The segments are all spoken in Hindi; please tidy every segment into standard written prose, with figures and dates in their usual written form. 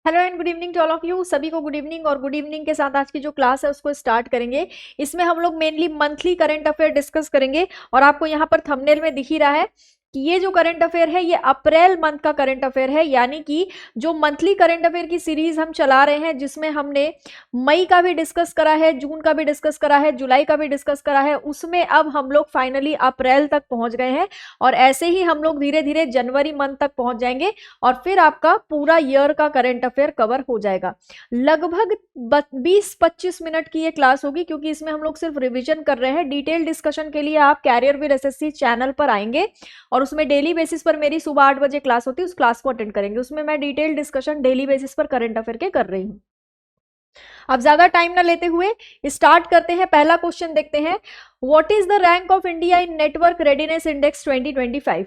Hello and good evening to all of you. सभी को गुड इवनिंग। और गुड इवनिंग के साथ आज की जो क्लास है उसको स्टार्ट करेंगे। इसमें हम लोग mainly monthly current affair discuss करेंगे। और आपको यहाँ पर थंबनेल में दिख ही रहा है कि ये जो करंट अफेयर है ये अप्रैल मंथ का करंट अफेयर है, यानी कि जो मंथली करंट अफेयर की सीरीज हम चला रहे हैं जिसमें हमने मई का भी डिस्कस करा है, जून का भी डिस्कस करा है, जुलाई का भी डिस्कस करा है, उसमें अब हम लोग फाइनली अप्रैल तक पहुंच गए हैं। और ऐसे ही हम लोग धीरे धीरे जनवरी मंथ तक पहुंच जाएंगे और फिर आपका पूरा ईयर का करंट अफेयर कवर हो जाएगा। लगभग 20-25 मिनट की ये क्लास होगी, क्योंकि इसमें हम लोग सिर्फ रिविजन कर रहे हैं। डिटेल डिस्कशन के लिए आप कैरियर विद एसएससी चैनल पर आएंगे और उसमें डेली बेसिस पर मेरी सुबह 8 बजे क्लास होती है, उस क्लास को अटेंड करेंगे। उसमें मैं डिटेल डिस्कशन डेली बेसिस पर करंट अफेयर के कर रही हूँ। अब ज्यादा टाइम ना लेते हुए स्टार्ट करते हैं। पहला क्वेश्चन देखते हैं, what is the rank of India in network readiness index 2025?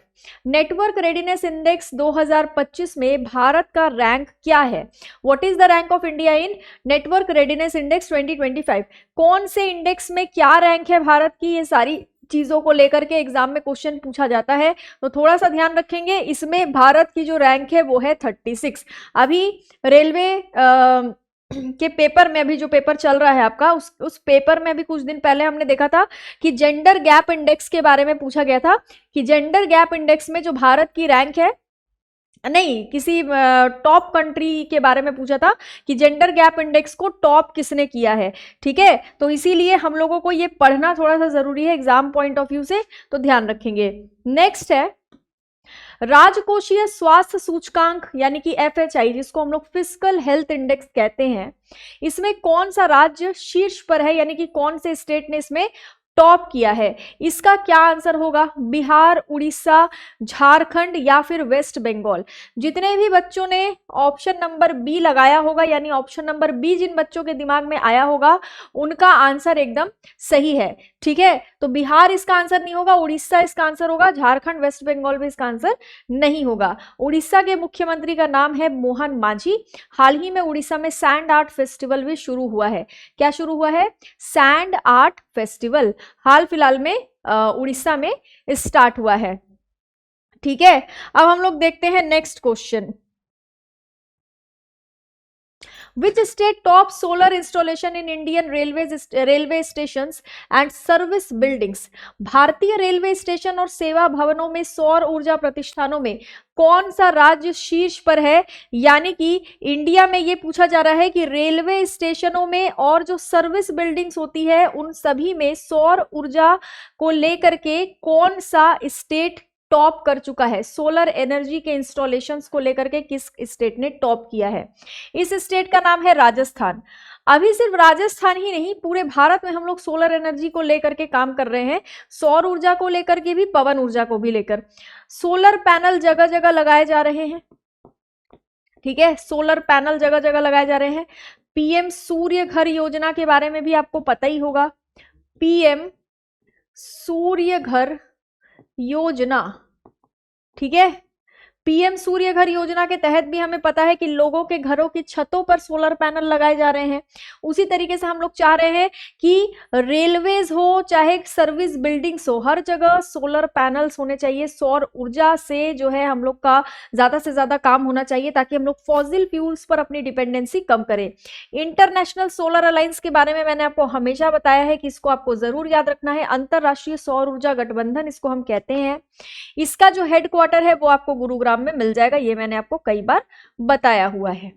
Network readiness index 2025 में भारत का रैंक क्या है? What is the rank of India in network readiness index 2025? कौन से इंडेक्स में क्या रैंक है भारत की? ये सारी चीजों को लेकर के एग्जाम में क्वेश्चन पूछा जाता है, तो थोड़ा सा ध्यान रखेंगे। इसमें भारत की जो रैंक है वो है 36। अभी रेलवे के पेपर में, अभी जो पेपर चल रहा है आपका, उस पेपर में अभी कुछ दिन पहले हमने देखा था कि जेंडर गैप इंडेक्स के बारे में पूछा गया था कि जेंडर गैप इंडेक्स में जो भारत की रैंक है, नहीं, किसी टॉप कंट्री के बारे में पूछा था कि जेंडर गैप इंडेक्स को टॉप किसने किया है। ठीक है, तो इसीलिए हम लोगों को ये पढ़ना थोड़ा सा जरूरी है एग्जाम पॉइंट ऑफ व्यू से, तो ध्यान रखेंगे। नेक्स्ट है राजकोषीय स्वास्थ्य सूचकांक, यानी कि FHI, जिसको हम लोग फिजिकल हेल्थ इंडेक्स कहते हैं। इसमें कौन सा राज्य शीर्ष पर है, यानी कि कौन से स्टेट ने इसमें टॉप किया है? इसका क्या आंसर होगा? बिहार, उड़ीसा, झारखंड या फिर वेस्ट बंगाल? जितने भी बच्चों ने ऑप्शन नंबर बी लगाया होगा, यानी ऑप्शन नंबर बी जिन बच्चों के दिमाग में आया होगा, उनका आंसर एकदम सही है। ठीक है, तो बिहार इसका आंसर नहीं होगा, उड़ीसा इसका आंसर होगा, झारखंड, वेस्ट बंगाल भी इसका आंसर नहीं होगा। उड़ीसा के मुख्यमंत्री का नाम है मोहन मांझी। हाल ही में उड़ीसा में सैंड आर्ट फेस्टिवल भी शुरू हुआ है। क्या शुरू हुआ है? सैंड आर्ट फेस्टिवल हाल फिलहाल में उड़ीसा में स्टार्ट हुआ है। ठीक है, अब हम लोग देखते हैं next question. Which state tops solar installation in Indian railway stations and service buildings? भारतीय रेलवे स्टेशन और सेवा भवनों में सौर ऊर्जा प्रतिष्ठानों में कौन सा राज्य शीर्ष पर है? यानी कि इंडिया में ये पूछा जा रहा है कि रेलवे स्टेशनों में और जो सर्विस बिल्डिंग्स होती है उन सभी में सौर ऊर्जा को लेकर के कौन सा स्टेट टॉप कर चुका है? सोलर एनर्जी के इंस्टॉलेशंस को लेकर के किस स्टेट ने टॉप किया है? इस स्टेट का नाम है राजस्थान। अभी सिर्फ राजस्थान ही नहीं, पूरे भारत में हम लोग सोलर एनर्जी को लेकर के काम कर रहे हैं, सौर ऊर्जा को लेकर के भी, पवन ऊर्जा को भी लेकर। सोलर पैनल जगह जगह लगाए जा रहे हैं। ठीक है, सोलर पैनल जगह जगह लगाए जा रहे हैं। पीएम सूर्य घर योजना के बारे में भी आपको पता ही होगा। पीएम सूर्य घर योजना, ठीक है, पीएम सूर्य घर योजना के तहत भी हमें पता है कि लोगों के घरों की छतों पर सोलर पैनल लगाए जा रहे हैं। उसी तरीके से हम लोग चाह रहे हैं कि रेलवेज हो चाहे सर्विस बिल्डिंग्स हो, हर जगह सोलर पैनल्स होने चाहिए। सौर ऊर्जा से जो है हम लोग का ज्यादा से ज्यादा काम होना चाहिए, ताकि हम लोग फॉसिल फ्यूल्स पर अपनी डिपेंडेंसी कम करें। इंटरनेशनल सोलर अलायंस के बारे में मैंने आपको हमेशा बताया है कि इसको आपको जरूर याद रखना है। अंतरराष्ट्रीय सौर ऊर्जा गठबंधन इसको हम कहते हैं। इसका जो हेडक्वार्टर है वो आपको गुरुग्राम में मिल जाएगा, ये मैंने आपको कई बार बताया हुआ है।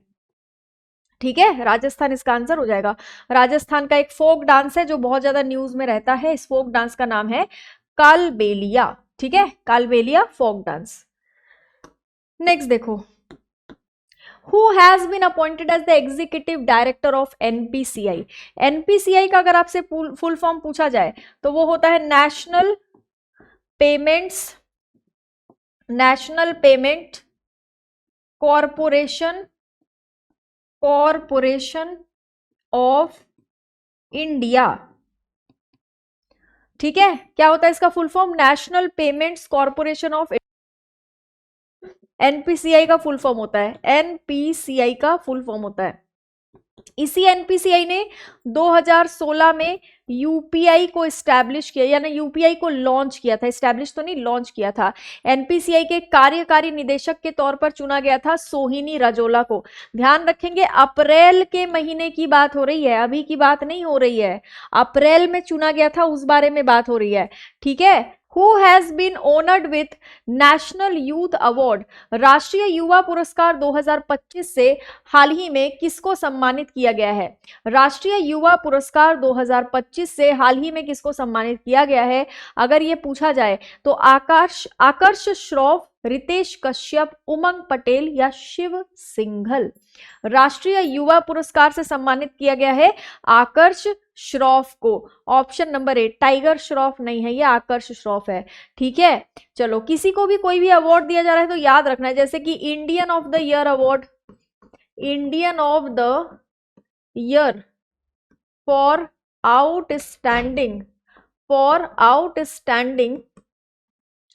ठीक है, राजस्थान इसका आंसर हो जाएगा। राजस्थान का एक फोक डांस है जो बहुत ज्यादा न्यूज में रहता है। इस फोक डांस का नाम है कालबेलिया। ठीक है, कालबेलिया फोक डांस। नेक्स्ट देखो, Who has been appointed as the executive director of NPCI? NPCI का अगर आपसे फुल फॉर्म पूछा जाए तो वो होता है national payment corporation of India. ठीक है, क्या होता है इसका full form? National payments corporation of. NPCI का फुल फॉर्म होता है, एनपीसीआई का फुल फॉर्म होता है इसी एनपीसीआई ने 2016 में यूपीआई को एस्टैब्लिश किया, यानी यूपीआई को लॉन्च किया था, एस्टैब्लिश तो नहीं, लॉन्च किया था। एनपीसीआई के कार्यकारी निदेशक के तौर पर चुना गया था सोहिनी राजोला को। ध्यान रखेंगे अप्रैल के महीने की बात हो रही है, अभी की बात नहीं हो रही है, अप्रैल में चुना गया था, उस बारे में बात हो रही है, ठीक है। Who has been honored with National Youth Award? राष्ट्रीय युवा पुरस्कार 2025 से हाल ही में किसको सम्मानित किया गया है? राष्ट्रीय युवा पुरस्कार 2025 से हाल ही में किसको सम्मानित किया गया है? अगर ये पूछा जाए तो आकर्ष श्रॉफ, रितेश कश्यप, उमंग पटेल या शिव सिंघल। राष्ट्रीय युवा पुरस्कार से सम्मानित किया गया है आकर्ष श्रॉफ को। ऑप्शन नंबर 8, टाइगर श्रॉफ नहीं है, ये आकर्ष श्रॉफ है, ठीक है। चलो, किसी को भी कोई भी अवार्ड दिया जा रहा है तो याद रखना है, जैसे कि Indian of the year award, Indian of the year for outstanding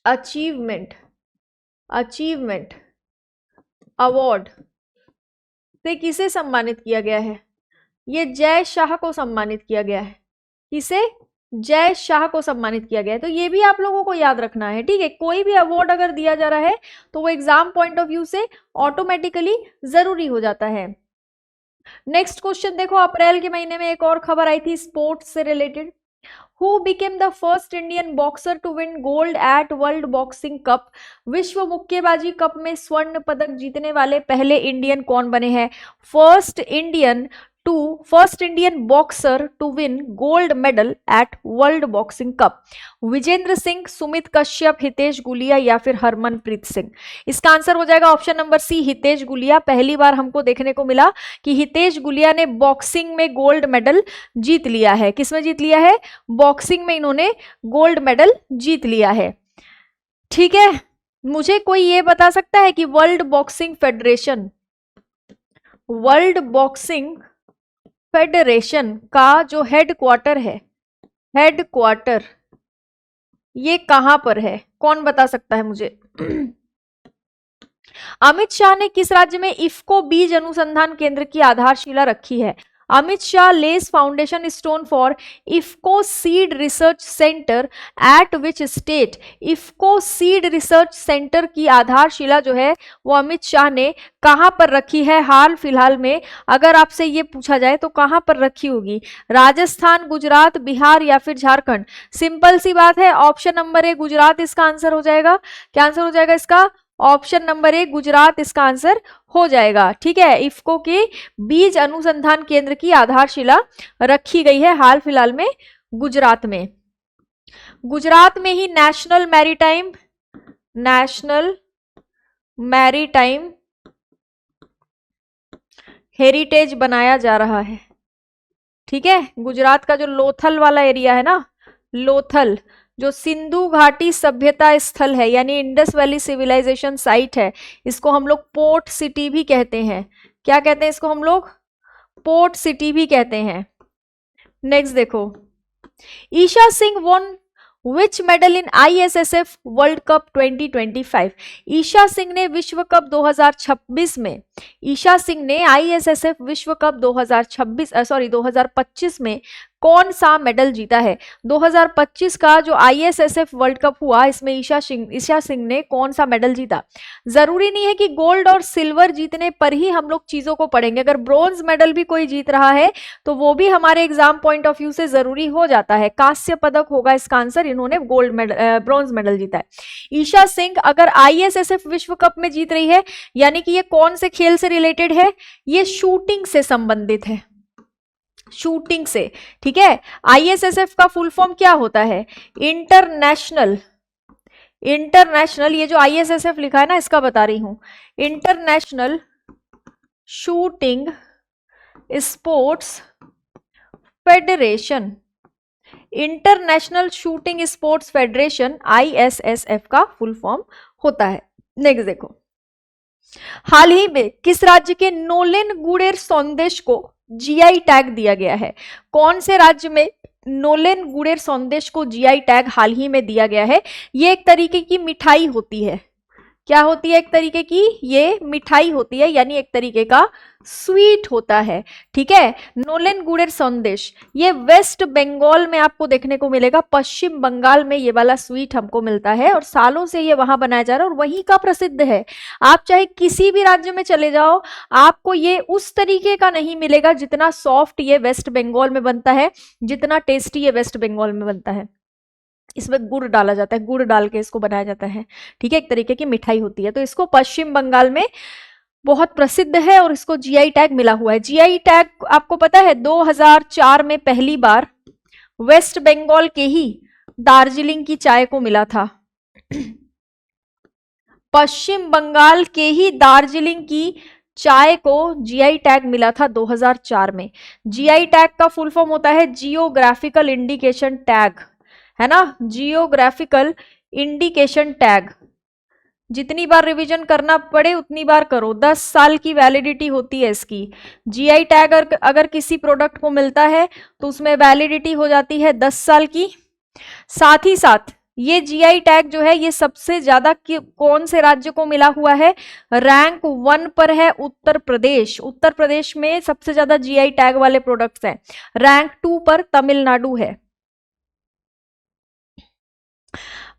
achievement award से किसे सम्मानित किया गया है? ये जय शाह को सम्मानित किया गया है। किसे? जय शाह को सम्मानित किया गया है। तो ये भी आप लोगों को याद रखना है, ठीक है। कोई भी अवार्ड अगर दिया जा रहा है तो वो एग्जाम पॉइंट ऑफ व्यू से ऑटोमेटिकली जरूरी हो जाता है। नेक्स्ट क्वेश्चन देखो, अप्रैल के महीने में एक और खबर आई थी स्पोर्ट्स से related. Who became the first Indian boxer to win gold at World Boxing Cup? विश्व मुक्केबाजी कप में स्वर्ण पदक जीतने वाले पहले इंडियन कौन बने हैं? First Indian boxer to win gold medal at world boxing cup. Vijender Singh, Sumit Kashyap, Hitesh Gulia या फिर हरमनप्रीत सिंह। इसका आंसर हो जाएगा option number C, Hitesh Gulia. पहली बार हमको देखने को मिला कि हितेश गुलिया ने बॉक्सिंग में गोल्ड मेडल जीत लिया है। किसमें जीत लिया है? बॉक्सिंग में इन्होंने गोल्ड मेडल जीत लिया है, ठीक है। मुझे कोई ये बता सकता है कि वर्ल्ड बॉक्सिंग फेडरेशन का जो हेडक्वार्टर है, हेडक्वार्टर ये कहां पर है? कौन बता सकता है मुझे? अमित शाह ने किस राज्य में इफ्को बीज अनुसंधान केंद्र की आधारशिला रखी है? Amit Shah less foundation stone for IFFCO seed research centre at which state? IFFCO seed research centre की आधारशिला जो है वो अमित शाह ने कहां पर रखी है हाल फिलहाल में? अगर आपसे ये पूछा जाए तो कहां पर रखी होगी? राजस्थान, गुजरात, बिहार या फिर झारखंड? सिंपल सी बात है, ऑप्शन नंबर ए गुजरात इसका आंसर हो जाएगा। क्या आंसर हो जाएगा इसका? ऑप्शन नंबर ए गुजरात इसका आंसर हो जाएगा, ठीक है। इफ्को के बीज अनुसंधान केंद्र की आधारशिला रखी गई है हाल फिलहाल में गुजरात में। गुजरात में ही नेशनल मैरीटाइम हेरिटेज बनाया जा रहा है, ठीक है। गुजरात का जो लोथल वाला एरिया है ना, लोथल जो सिंधु घाटी सभ्यता स्थल है यानी इंडस वैली सिविलाइजेशन साइट है, इसको हम लोग पोर्ट सिटी भी कहते हैं। क्या कहते हैं इसको? हम लोग पोर्ट सिटी भी कहते हैं। नेक्स्ट देखो, Esha Singh won which medal in ISSF world cup 2025? Esha Singh ने विश्व कप 2026 में, ईशा सिंह ने ISSF विश्व कप 2025 में कौन सा मेडल जीता है? 2025 का जो ISSF वर्ल्ड कप हुआ इसमें ईशा सिंह ने कौन सा मेडल जीता? जरूरी नहीं है कि गोल्ड और सिल्वर जीतने पर ही हम लोग चीजों को पढ़ेंगे। अगर ब्रॉन्ज मेडल भी कोई जीत रहा है तो वो भी हमारे एग्जाम पॉइंट ऑफ व्यू से जरूरी हो जाता है। कांस्य पदक होगा इसका आंसर, इन्होंने ब्रॉन्ज मेडल जीता है। ईशा सिंह अगर ISSF विश्व कप में जीत रही है यानी कि ये कौन से खेल से रिलेटेड है? ये शूटिंग से संबंधित है, शूटिंग से, ठीक है। ISSF का फुल फॉर्म क्या होता है? इंटरनेशनल, ये जो ISSF लिखा है ना इसका बता रही हूं, international shooting sports federation, international shooting sports federation ISSF का फुल फॉर्म होता है। नेक्स्ट देखो, हाल ही में किस राज्य के नोलेन गुडेर संदेश को GI टैग दिया गया है? कौन से राज्य में नोलेन गुडेर संदेश को GI टैग हाल ही में दिया गया है? ये एक तरीके की मिठाई होती है। क्या होती है एक तरीके की, ये मिठाई होती है, यानी एक तरीके का स्वीट होता है। ठीक है, नोलेन गुड़ेर संदेश, ये वेस्ट बंगाल में आपको देखने को मिलेगा, पश्चिम बंगाल में ये वाला स्वीट हमको मिलता है और सालों से ये वहां बनाया जा रहा है और वहीं का प्रसिद्ध है। आप चाहे किसी भी राज्य में चले जाओ, आपको ये उस तरीके का नहीं मिलेगा जितना सॉफ्ट ये वेस्ट बंगाल में बनता है, जितना टेस्टी ये वेस्ट बंगाल में बनता है। इसमें गुड़ डाला जाता है, गुड़ डाल के इसको बनाया जाता है। ठीक है, एक तरीके की मिठाई होती है। तो इसको पश्चिम बंगाल में बहुत प्रसिद्ध है और इसको जीआई टैग मिला हुआ है। जीआई टैग आपको पता है 2004 में पहली बार वेस्ट बंगाल के ही दार्जिलिंग की चाय को मिला था। पश्चिम बंगाल के ही दार्जिलिंग की चाय को जीआई टैग मिला था 2004 में। जीआई टैग का फुल फॉर्म होता है जियोग्राफिकल इंडिकेशन टैग, है ना, जियोग्राफिकल इंडिकेशन टैग। जितनी बार रिवीजन करना पड़े उतनी बार करो, 10 साल की वैलिडिटी होती है इसकी। जीआई टैग अगर किसी प्रोडक्ट को मिलता है तो उसमें वैलिडिटी हो जाती है 10 साल की। साथ ही साथ ये जीआई टैग जो है ये सबसे ज्यादा कौन से राज्य को मिला हुआ है, रैंक 1 पर है उत्तर प्रदेश। उत्तर प्रदेश में सबसे ज्यादा जीआई टैग वाले प्रोडक्ट्स हैं। रैंक 2 पर तमिलनाडु है।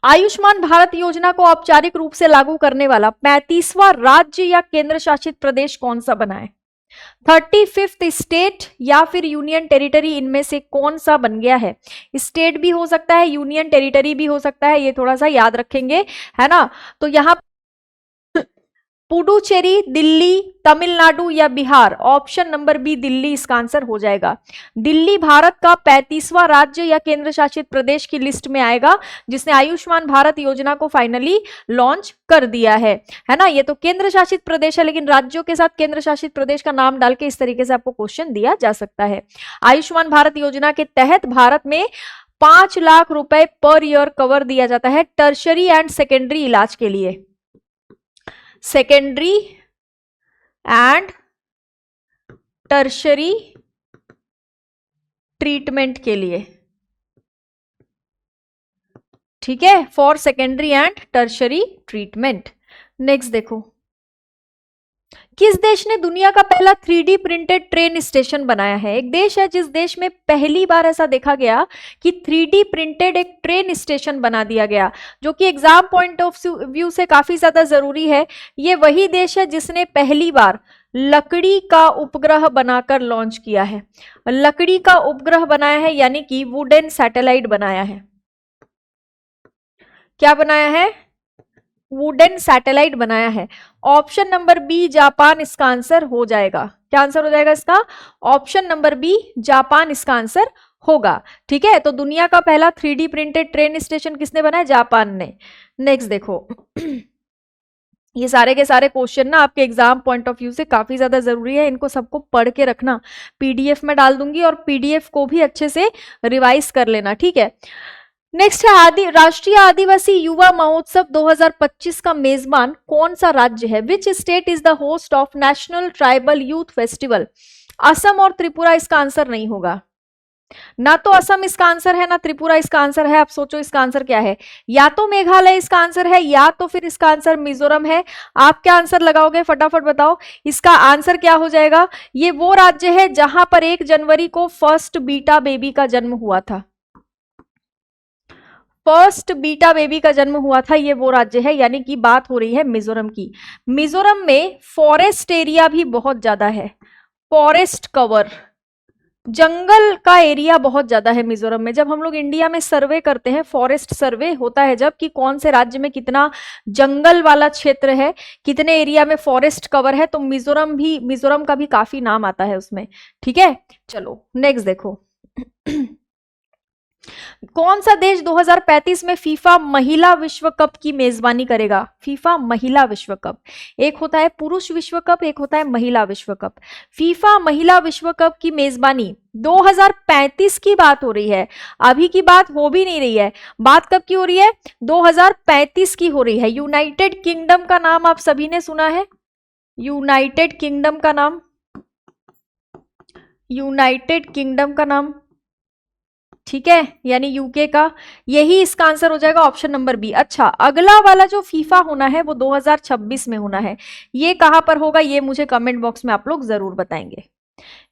आयुष्मान भारत योजना को औपचारिक रूप से लागू करने वाला 35वां राज्य या केंद्र शासित प्रदेश कौन सा बना है? 35th स्टेट या फिर यूनियन टेरिटरी, इनमें से कौन सा बन गया है? स्टेट भी हो सकता है, यूनियन टेरिटरी भी हो सकता है, ये थोड़ा सा याद रखेंगे, है ना। तो यहां पुडुचेरी, दिल्ली, तमिलनाडु या Bihar, option number B Delhi इसका आंसर हो जाएगा। दिल्ली भारत का 35वां राज्य या केंद्र शासित प्रदेश की लिस्ट में आएगा जिसने आयुष्मान भारत योजना को फाइनली लॉन्च कर दिया है ना। ये तो केंद्र शासित प्रदेश है, लेकिन राज्यों के साथ केंद्र शासित प्रदेश का नाम डाल के इस तरीके से आपको क्वेश्चन दिया जा सकता है। आयुष्मान भारत योजना के तहत भारत में 5 लाख रुपए पर ईयर कवर दिया जाता है टर्शरी एंड सेकेंडरी इलाज के लिए, सेकेंडरी एंड टर्शरी ट्रीटमेंट के लिए। ठीक है, for secondary and tertiary treatment. Next देखो, किस देश ने दुनिया का पहला 3D प्रिंटेड ट्रेन स्टेशन बनाया है? एक देश है जिस देश में पहली बार ऐसा देखा गया कि 3D प्रिंटेड एक ट्रेन स्टेशन बना दिया गया, जो कि एग्जाम पॉइंट ऑफ व्यू से काफी ज्यादा जरूरी है। ये वही देश है जिसने पहली बार लकड़ी का उपग्रह बनाकर लॉन्च किया है। लकड़ी का उपग्रह बनाया है, यानी कि वुडन सैटेलाइट बनाया है। क्या बनाया है? वुडन सैटेलाइट बनाया है। ऑप्शन नंबर बी जापान इसका आंसर हो जाएगा। क्या आंसर हो जाएगा इसका? ऑप्शन नंबर बी जापान इसका आंसर होगा। ठीक है, तो दुनिया का पहला 3D प्रिंटेड ट्रेन स्टेशन किसने बनाया? जापान ने। नेक्स्ट देखो, ये सारे के सारे क्वेश्चन ना आपके एग्जाम पॉइंट ऑफ व्यू से काफी ज्यादा जरूरी है, इनको सबको पढ़ के रखना। पीडीएफ में डाल दूंगी और पीडीएफ को भी अच्छे से रिवाइज कर लेना। ठीक है, नेक्स्ट है राष्ट्रीय आदिवासी युवा महोत्सव 2025 का मेजबान कौन सा राज्य है? Which state is the host of national tribal youth festival? Assam और त्रिपुरा इसका आंसर नहीं होगा। ना तो असम इसका आंसर है, ना त्रिपुरा इसका आंसर है। आप सोचो इसका आंसर क्या है? या तो मेघालय इसका आंसर है, या तो फिर इसका आंसर मिजोरम है। आप क्या आंसर लगाओगे? फटाफट बताओ। इसका आंसर क्या हो जाएगा? ये वो राज्य है जहां पर 1 जनवरी को फर्स्ट बीटा बेबी का जन्म हुआ था। फर्स्ट बीटा बेबी का जन्म हुआ था, ये वो राज्य है, यानी कि बात हो रही है मिजोरम की। मिजोरम में फॉरेस्ट एरिया भी बहुत ज्यादा है, फॉरेस्ट कवर, जंगल का एरिया बहुत ज्यादा है मिजोरम में। जब हम लोग इंडिया में सर्वे करते हैं, फॉरेस्ट सर्वे होता है जब, कि कौन से राज्य में कितना जंगल वाला क्षेत्र है, कितने एरिया में फॉरेस्ट कवर है, तो मिजोरम का भी काफी नाम आता है उसमें। ठीक है, चलो नेक्स्ट देखो, कौन सा देश 2035 में फीफा महिला विश्व कप की मेजबानी करेगा? फीफा महिला विश्व कप, एक होता है पुरुष विश्व कप, एक होता है महिला विश्व कप। फीफा महिला विश्व कप की मेजबानी 2035 की बात हो रही है, अभी की बात हो भी नहीं रही है। बात कब की हो रही है? 2035 की हो रही है। यूनाइटेड किंगडम का नाम आप सभी ने सुना है, यूनाइटेड किंगडम का नाम, यूनाइटेड किंगडम का नाम। ठीक है, यानी यूके का, यही इसका आंसर हो जाएगा ऑप्शन नंबर बी। अच्छा, अगला वाला जो फीफा होना है वो 2026 में होना है, ये कहां पर होगा ये मुझे कमेंट बॉक्स में आप लोग जरूर बताएंगे।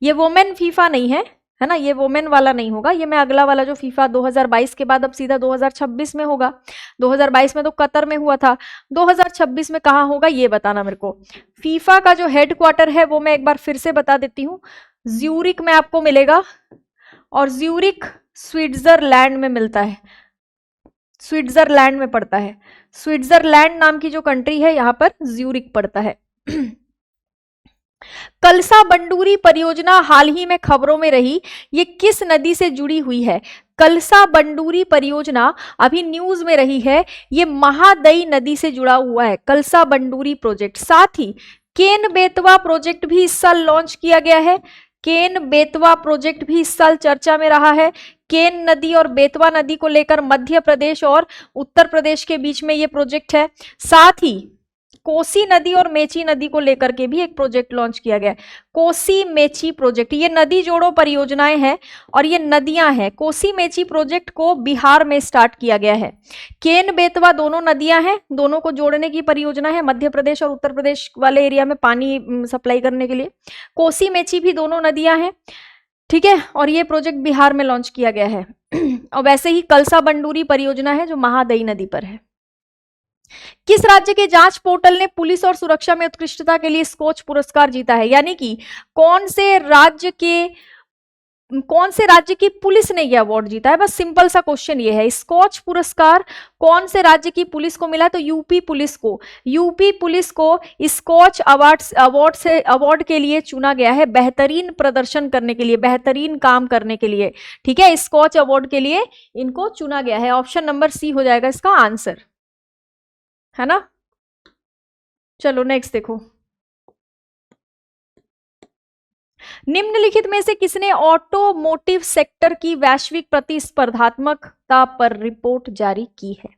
ये वोमेन फीफा नहीं है ना, ये वोमेन वाला नहीं होगा, ये मैं अगला वाला जो फीफा 2022 के बाद अब सीधा 2026 में होगा। 2022 में तो कतर में हुआ था, 2026 में कहां होगा ये बताना मेरे को। फीफा का जो हेडक्वार्टर है वो मैं एक बार फिर से बता देती हूँ, ज्यूरिक में आपको मिलेगा, और ज्यूरिक स्विट्जरलैंड में मिलता है, स्विट्जरलैंड में पड़ता है। स्विट्जरलैंड नाम की जो कंट्री है यहां पर ज्यूरिक पड़ता है। कलसा बंडूरी परियोजना हाल ही में खबरों में रही, ये किस नदी से जुड़ी हुई है? कलसा बंडूरी परियोजना अभी न्यूज में रही है, ये महादई नदी से जुड़ा हुआ है, कलसा बंडूरी प्रोजेक्ट। साथ ही केन बेतवा प्रोजेक्ट भी इस साल लॉन्च किया गया है, केन बेतवा प्रोजेक्ट भी इस साल चर्चा में रहा है। केन नदी और बेतवा नदी को लेकर मध्य प्रदेश और उत्तर प्रदेश के बीच में ये प्रोजेक्ट है। साथ ही कोसी नदी और मेची नदी को लेकर के भी एक प्रोजेक्ट लॉन्च किया गया है, कोसी मेची प्रोजेक्ट। ये नदी जोड़ो परियोजनाएं हैं और ये नदियां हैं। कोसी मेची प्रोजेक्ट को बिहार में स्टार्ट किया गया है। केन बेतवा दोनों नदियां हैं, दोनों को जोड़ने की परियोजना है, मध्य प्रदेश और उत्तर प्रदेश वाले एरिया में पानी सप्लाई करने के लिए। कोसी मेची भी दोनों नदियां हैं, ठीक है, और ये प्रोजेक्ट बिहार में लॉन्च किया गया है। और वैसे ही कलसा बंडूरी परियोजना है जो महादई नदी पर है। किस राज्य के जांच पोर्टल ने पुलिस और सुरक्षा में उत्कृष्टता के लिए स्कॉच पुरस्कार जीता है? यानी कि कौन से राज्य की पुलिस ने यह अवार्ड जीता है? बस सिंपल सा क्वेश्चन ये है। स्कॉच पुरस्कार कौन से राज्य की पुलिस को मिला? तो यूपी पुलिस को। यूपी पुलिस को स्कॉच अवार्ड के लिए चुना गया है, बेहतरीन प्रदर्शन करने के लिए, बेहतरीन काम करने के लिए, ठीक है, स्कॉच अवार्ड के लिए इनको चुना गया है। ऑप्शन नंबर सी हो जाएगा इसका आंसर, है ना। चलो नेक्स्ट देखो, निम्नलिखित में से किसने ऑटोमोटिव सेक्टर की वैश्विक प्रतिस्पर्धात्मकता पर रिपोर्ट जारी की है?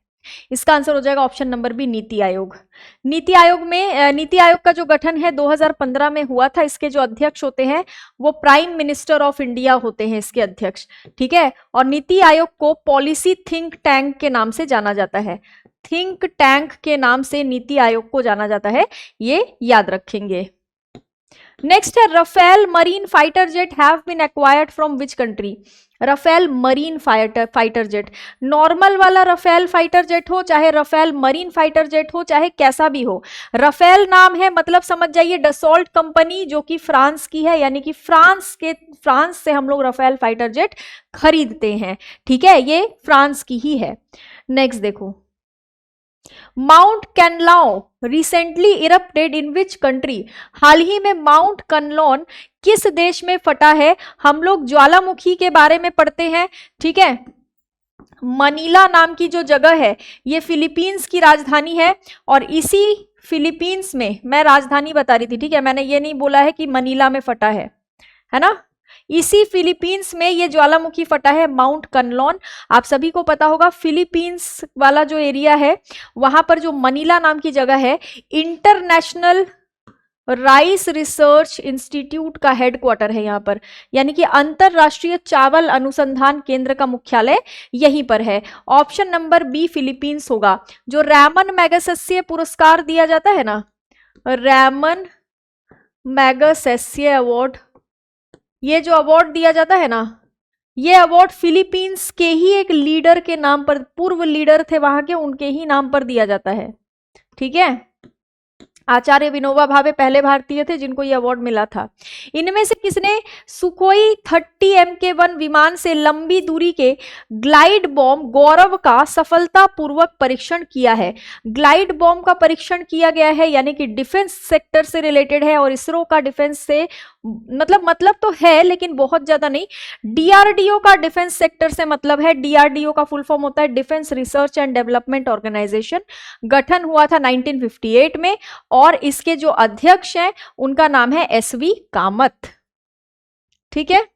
इसका आंसर हो जाएगा option number B, NITI Aayog. NITI Aayog का जो गठन है 2015 में हुआ था। इसके जो अध्यक्ष होते हैं वो प्राइम मिनिस्टर ऑफ इंडिया होते हैं, इसके अध्यक्ष, ठीक है। और नीति आयोग को पॉलिसी थिंक टैंक के नाम से जाना जाता है, थिंक टैंक के नाम से नीति आयोग को जाना जाता है, ये याद रखेंगे। नेक्स्ट है, Rafale marine fighter jet have been acquired from which country? Rafale marine fighter jet, normal वाला रफेल फाइटर जेट हो, चाहे रफेल मरीन फाइटर जेट हो, चाहे कैसा भी हो, रफेल नाम है मतलब समझ जाइए डसॉल्ट कंपनी जो कि फ्रांस की है, यानी कि फ्रांस से हम लोग रफेल फाइटर जेट खरीदते हैं, ठीक है, ये फ्रांस की ही है। नेक्स्ट देखो, Mount Kanlaon recently erupted in which country? हाल ही में माउंट कैनलॉन किस देश में फटा है? हम लोग ज्वालामुखी के बारे में पढ़ते हैं, ठीक है। मनीला नाम की जो जगह है ये फिलीपींस की राजधानी है, और इसी फिलीपींस में मैं राजधानी बता रही थी, ठीक है, मैंने ये नहीं बोला है कि मनीला में फटा है ना। इसी फिलीपींस में ये ज्वालामुखी फटा है, माउंट कैनलॉन। आप सभी को पता होगा फिलीपींस वाला जो एरिया है वहां पर जो मनीला नाम की जगह है, इंटरनेशनल राइस रिसर्च इंस्टीट्यूट का हेडक्वार्टर है यहाँ पर, यानी कि अंतरराष्ट्रीय चावल अनुसंधान केंद्र का मुख्यालय यहीं पर है। ऑप्शन नंबर बी फिलीपींस होगा। जो रैमन मैगसेसे पुरस्कार दिया जाता है ना, रैमन मैगसेसे अवार्ड, ये जो अवार्ड दिया जाता है ना, ये अवार्ड फिलीपींस के ही एक लीडर के नाम पर, पूर्व लीडर थे वहां के, उनके ही नाम पर दिया जाता है, ठीक है। आचार्य विनोबा भावे पहले भारतीय थे जिनको यह अवार्ड मिला था। इनमें से किसने सुखोई 30 MK1 विमान से लंबी दूरी के ग्लाइड बॉम्ब गौरव का सफलतापूर्वक परीक्षण किया है? ग्लाइड बॉम्ब का परीक्षण किया गया है, यानी कि डिफेंस सेक्टर से रिलेटेड है, और इसरो का डिफेंस से मतलब तो है लेकिन बहुत ज्यादा नहीं। डीआरडीओ का डिफेंस सेक्टर से मतलब है, डीआरडीओ का फुल फॉर्म होता है defence research and development organisation. गठन हुआ था 1958 में, और इसके जो अध्यक्ष हैं उनका नाम है SV कामत, ठीक है।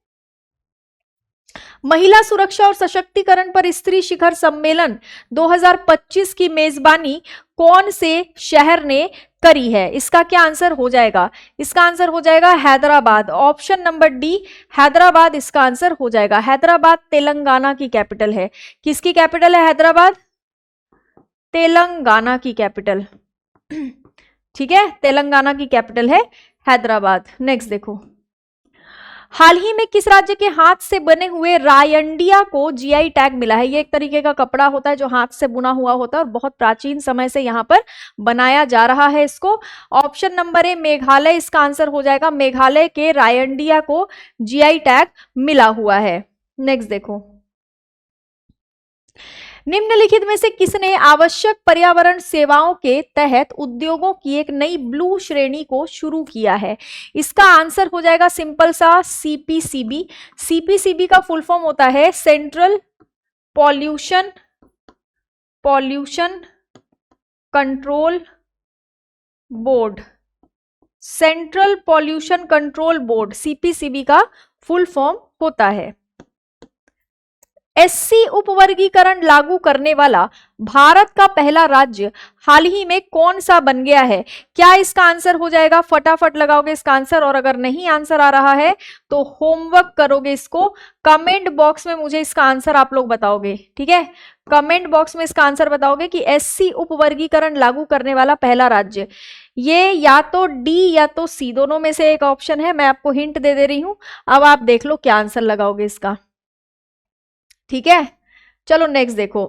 महिला सुरक्षा और सशक्तिकरण पर स्त्री शिखर सम्मेलन 2025 की मेजबानी कौन से शहर ने करी है। इसका क्या आंसर हो जाएगा? इसका आंसर हो जाएगा Hyderabad. Option number D Hyderabad इसका आंसर हो जाएगा। हैदराबाद तेलंगाना की कैपिटल है। किसकी कैपिटल है हैदराबाद? तेलंगाना की कैपिटल। ठीक है, तेलंगाना की कैपिटल है हैदराबाद। नेक्स्ट देखो, हाल ही में किस राज्य के हाथ से बने हुए रायंडिया को जीआई टैग मिला है? ये एक तरीके का कपड़ा होता है जो हाथ से बुना हुआ होता है और बहुत प्राचीन समय से यहाँ पर बनाया जा रहा है इसको। ऑप्शन नंबर ए मेघालय इसका आंसर हो जाएगा। मेघालय के रायंडिया को जीआई टैग मिला हुआ है। नेक्स्ट देखो, निम्नलिखित में से किसने आवश्यक पर्यावरण सेवाओं के तहत उद्योगों की एक नई ब्लू श्रेणी को शुरू किया है? इसका आंसर हो जाएगा सिंपल सा सीपीसीबी। सीपीसीबी का फुल फॉर्म होता है central pollution control board. Central pollution control board CPCB का फुल फॉर्म होता है। एससी उपवर्गीकरण लागू करने वाला भारत का पहला राज्य हाल ही में कौन सा बन गया है? क्या इसका आंसर हो जाएगा? फटाफट लगाओगे इसका आंसर, और अगर नहीं आंसर आ रहा है तो होमवर्क करोगे इसको। कमेंट बॉक्स में मुझे इसका आंसर आप लोग बताओगे, ठीक है? कमेंट बॉक्स में इसका आंसर बताओगे कि एससी उपवर्गीकरण लागू करने वाला पहला राज्य, ये या तो डी या तो सी, दोनों में से एक ऑप्शन है। मैं आपको हिंट दे रही हूं, अब आप देख लो क्या आंसर लगाओगे इसका, ठीक है? चलो नेक्स्ट देखो,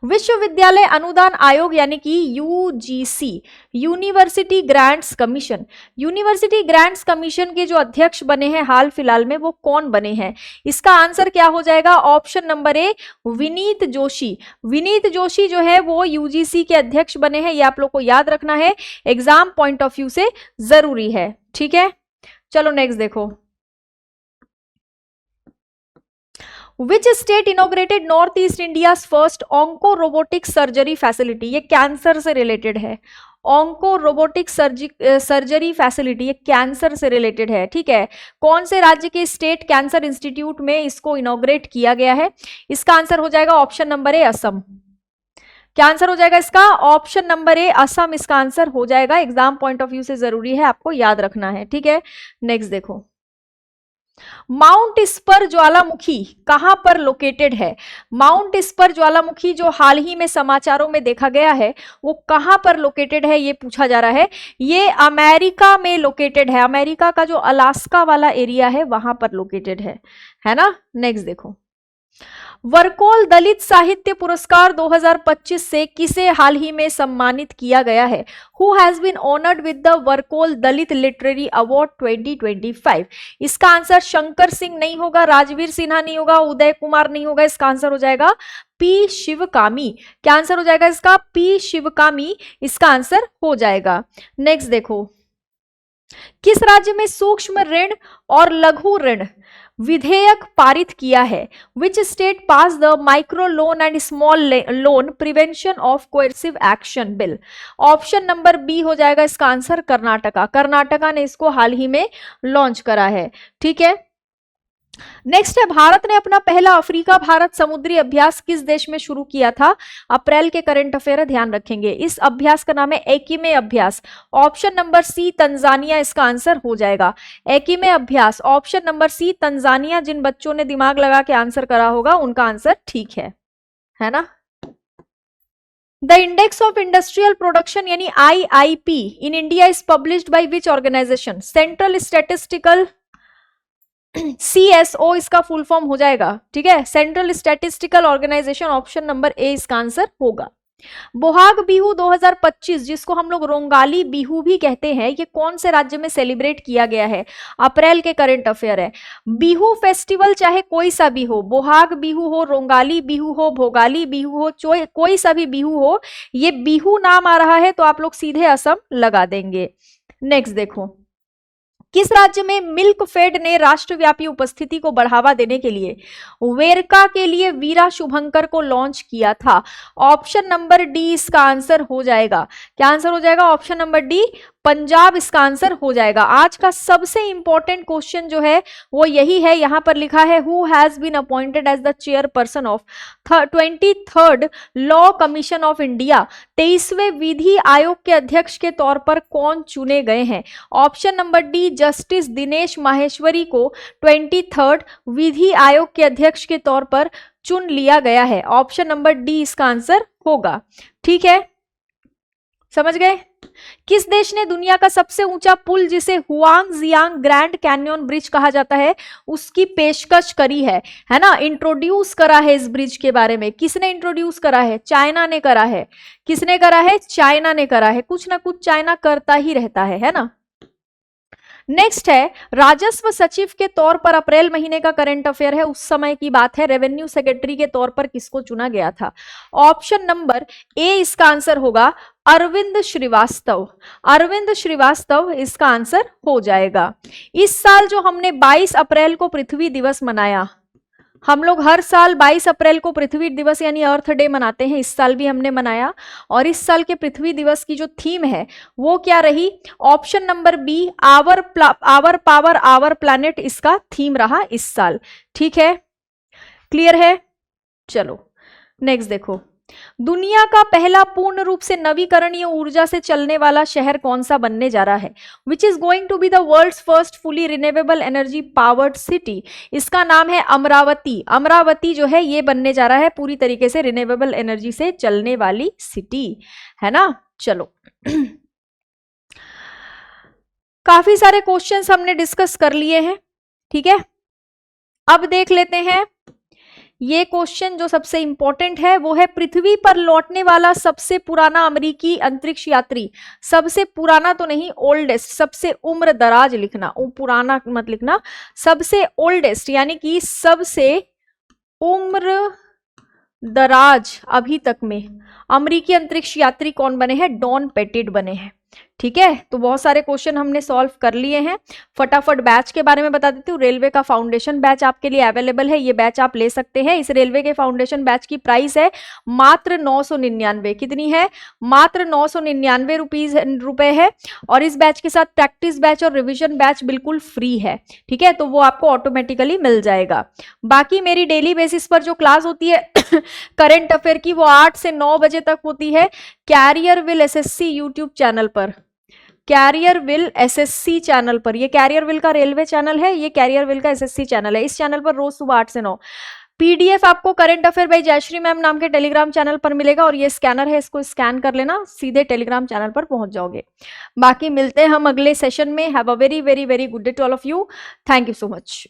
विश्वविद्यालय अनुदान आयोग यानी कि UGC, university grants commission, university grants commission के जो अध्यक्ष बने हैं हाल फिलहाल में, वो कौन बने हैं? इसका आंसर क्या हो जाएगा? ऑप्शन नंबर ए विनीत जोशी। विनीत जोशी जो है वो यूजीसी के अध्यक्ष बने हैं, ये आप लोग को याद रखना है, एग्जाम पॉइंट ऑफ व्यू से जरूरी है, ठीक है? चलो नेक्स्ट देखो, Which state inaugurated North East India's first onco robotic surgery facility? ये कैंसर से रिलेटेड है। ऑन्को रोबोटिक सर्जरी फैसिलिटी, ये कैंसर से रिलेटेड है, ठीक है? कौन से राज्य के स्टेट कैंसर इंस्टीट्यूट में इसको इनॉग्रेट किया गया है? इसका आंसर हो जाएगा ऑप्शन नंबर ए असम। क्या आंसर हो जाएगा इसका? ऑप्शन नंबर ए असम इसका आंसर हो जाएगा। एग्जाम पॉइंट ऑफ व्यू से जरूरी है, आपको याद रखना है, ठीक है? नेक्स्ट देखो, माउंट स्पर ज्वालामुखी कहां पर लोकेटेड है? माउंट स्पर ज्वालामुखी जो हाल ही में समाचारों में देखा गया है, वो कहां पर लोकेटेड है ये पूछा जा रहा है। ये अमेरिका में लोकेटेड है। अमेरिका का जो अलास्का वाला एरिया है वहां पर लोकेटेड है ना? नेक्स्ट देखो, वर्कोल दलित साहित्य पुरस्कार 2025 से किसे हाल ही में सम्मानित किया गया है? Who has been honored with the वर्कोल दलित लिटरेरी अवार्ड 2025? इसका आंसर शंकर सिंह नहीं होगा, राजवीर सिन्हा नहीं होगा, उदय कुमार नहीं होगा। इसका आंसर हो जाएगा पी शिवकामी। क्या आंसर हो जाएगा इसका? पी शिवकामी इसका आंसर हो जाएगा। नेक्स्ट देखो, किस राज्य में सूक्ष्म ऋण और लघु ऋण विधेयक पारित किया है? Which state pass the micro loan and small loan prevention of coercive action bill? Option number B हो जाएगा इसका आंसर कर्नाटका। कर्नाटका ने इसको हाल ही में लॉन्च करा है, ठीक है? नेक्स्ट है, भारत ने अपना पहला अफ्रीका भारत समुद्री अभ्यास किस देश में शुरू किया था? अप्रैल के करंट अफेयर ध्यान रखेंगे। इस अभ्यास का नाम है एकीमे अभ्यास। ऑप्शन नंबर सी तंजानिया इसका आंसर हो जाएगा। एकीमे अभ्यास ऑप्शन नंबर सी तंजानिया। जिन बच्चों ने दिमाग लगा के आंसर करा होगा उनका आंसर ठीक है ना? The index of industrial production यानी IIP in India is published by which organisation? Central statistical CSO इसका फुल फॉर्म हो जाएगा, ठीक है? Central statistical organisation. Option number A इसका आंसर होगा। बोहाग बिहू 2025 जिसको हम लोग रोंगाली बिहू भी कहते हैं, ये कौन से राज्य में सेलिब्रेट किया गया है? अप्रैल के करंट अफेयर है। बिहू फेस्टिवल चाहे कोई सा भी हो, बोहाग बिहू हो, रोंगाली बिहू हो, भोगाली बिहू हो, कोई सा भी बिहू हो, ये बिहू नाम आ रहा है तो आप लोग सीधे असम लगा देंगे। नेक्स्ट देखो, किस राज्य में मिल्क फेड ने राष्ट्रव्यापी उपस्थिति को बढ़ावा देने के लिए वेरका के लिए वीरा शुभंकर को लॉन्च किया था? ऑप्शन नंबर डी इसका आंसर हो जाएगा। क्या आंसर हो जाएगा? ऑप्शन नंबर डी पंजाब इसका आंसर हो जाएगा। आज का सबसे इंपॉर्टेंट क्वेश्चन जो है वो यही है, यहां पर लिखा है who has been appointed as the chairperson of 23rd law commission of India. 23वें विधि आयोग के अध्यक्ष के तौर पर कौन चुने गए हैं? Option number D, justice Dinesh Maheshwari को 23rd विधि आयोग के अध्यक्ष के तौर पर चुन लिया गया है। ऑप्शन नंबर डी इसका आंसर होगा। ठीक है, समझ गए? किस देश ने दुनिया का सबसे ऊंचा पुल जिसे Huang Jiang grand Canyon bridge कहा जाता है उसकी पेशकश करी है ना, इंट्रोड्यूस करा है इस ब्रिज के बारे में? किसने इंट्रोड्यूस करा है? चाइना ने करा है। किसने करा है? चाइना ने करा है। कुछ ना कुछ चाइना करता ही रहता है ना। नेक्स्ट है, राजस्व सचिव के तौर पर अप्रैल महीने का करंट अफेयर है, उस समय की बात है। रेवेन्यू सेक्रेटरी के तौर पर किसको चुना गया था? ऑप्शन नंबर ए इसका आंसर होगा अरविंद श्रीवास्तव। अरविंद श्रीवास्तव इसका आंसर हो जाएगा। इस साल जो हमने 22 अप्रैल को पृथ्वी दिवस मनाया, हम लोग हर साल 22 अप्रैल को पृथ्वी दिवस यानी अर्थ डे मनाते हैं, इस साल भी हमने मनाया। और इस साल के पृथ्वी दिवस की जो थीम है वो क्या रही? Option number B, our power our planet इसका थीम रहा इस साल। ठीक है, क्लियर है? चलो नेक्स्ट देखो, दुनिया का पहला पूर्ण रूप से नवीकरणीय ऊर्जा से चलने वाला शहर कौन सा बनने जा रहा है? Which is going to be the world's first fully renewable energy powered city. इसका नाम है अमरावती। अमरावती जो है ये बनने जा रहा है पूरी तरीके से रिन्यूएबल एनर्जी से चलने वाली सिटी, है ना। चलो काफी सारे क्वेश्चंस हमने डिस्कस कर लिए हैं, ठीक है। अब देख लेते हैं ये क्वेश्चन जो सबसे इंपॉर्टेंट है वो है पृथ्वी पर लौटने वाला सबसे पुराना अमेरिकी अंतरिक्ष यात्री। सबसे पुराना तो नहीं, ओल्डेस्ट, सबसे उम्र दराज लिखना, पुराना मत लिखना, सबसे ओल्डेस्ट यानी कि सबसे उम्र दराज अभी तक में अमेरिकी अंतरिक्ष यात्री कौन बने हैं? डॉन पेटिट बने हैं। ठीक है, तो बहुत सारे क्वेश्चन हमने सॉल्व कर लिए हैं। फटाफट बैच के बारे में बता देती हूँ। रेलवे का फाउंडेशन बैच आपके लिए अवेलेबल है, ये बैच आप ले सकते हैं। इस रेलवे के फाउंडेशन बैच की प्राइस है मात्र 999। कितनी है? मात्र 999 रुपए है। और इस बैच के साथ प्रैक्टिस बैच और रिविजन बैच बिल्कुल फ्री है, ठीक है, तो वो आपको ऑटोमेटिकली मिल जाएगा। बाकी मेरी डेली बेसिस पर जो क्लास होती है करंट अफेयर की, वो 8 से 9 बजे तक होती है career will SSC YouTube channel पर। कैरियर विल एसएससी चैनल पर, ये कैरियर विल का रेलवे चैनल है, ये कैरियर विल का एसएससी चैनल है। इस चैनल पर रोज सुबह 8 से 9 पीडीएफ आपको current affair by Jayashree ma'am नाम के टेलीग्राम चैनल पर मिलेगा। और ये स्कैनर है, इसको स्कैन कर लेना, सीधे टेलीग्राम चैनल पर पहुंच जाओगे। बाकी मिलते हैं हम अगले सेशन में। Have a very very very good day to all of you. Thank you so much.